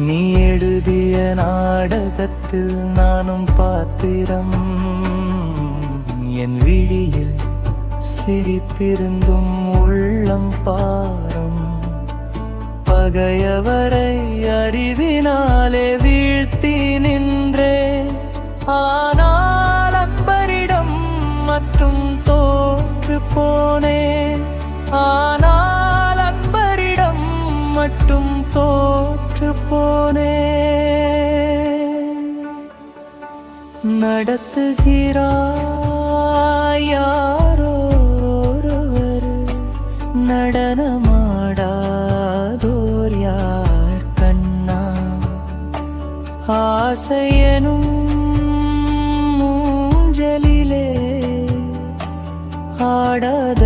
நீ எழுதிய நாடகத்தில் நானும் பாத்திரம். என் விழியில் சிரிப்பிருந்தும் உள்ளம் பாரம். பகையவரை அறிவினாலே வீழ்த்தி நின்றே, ஆனால் அன்பரிடம் மட்டும் தோற்று போனேன். ஆனால் அன்பரிடம் மட்டும் தோற்று போனேன். நடத்துகிறாய் யாரோ ஒருவர், நடனமாடாதோர் யார் கண்ணா? ஆசையனும் ஊஞ்சலிலே ஆடாத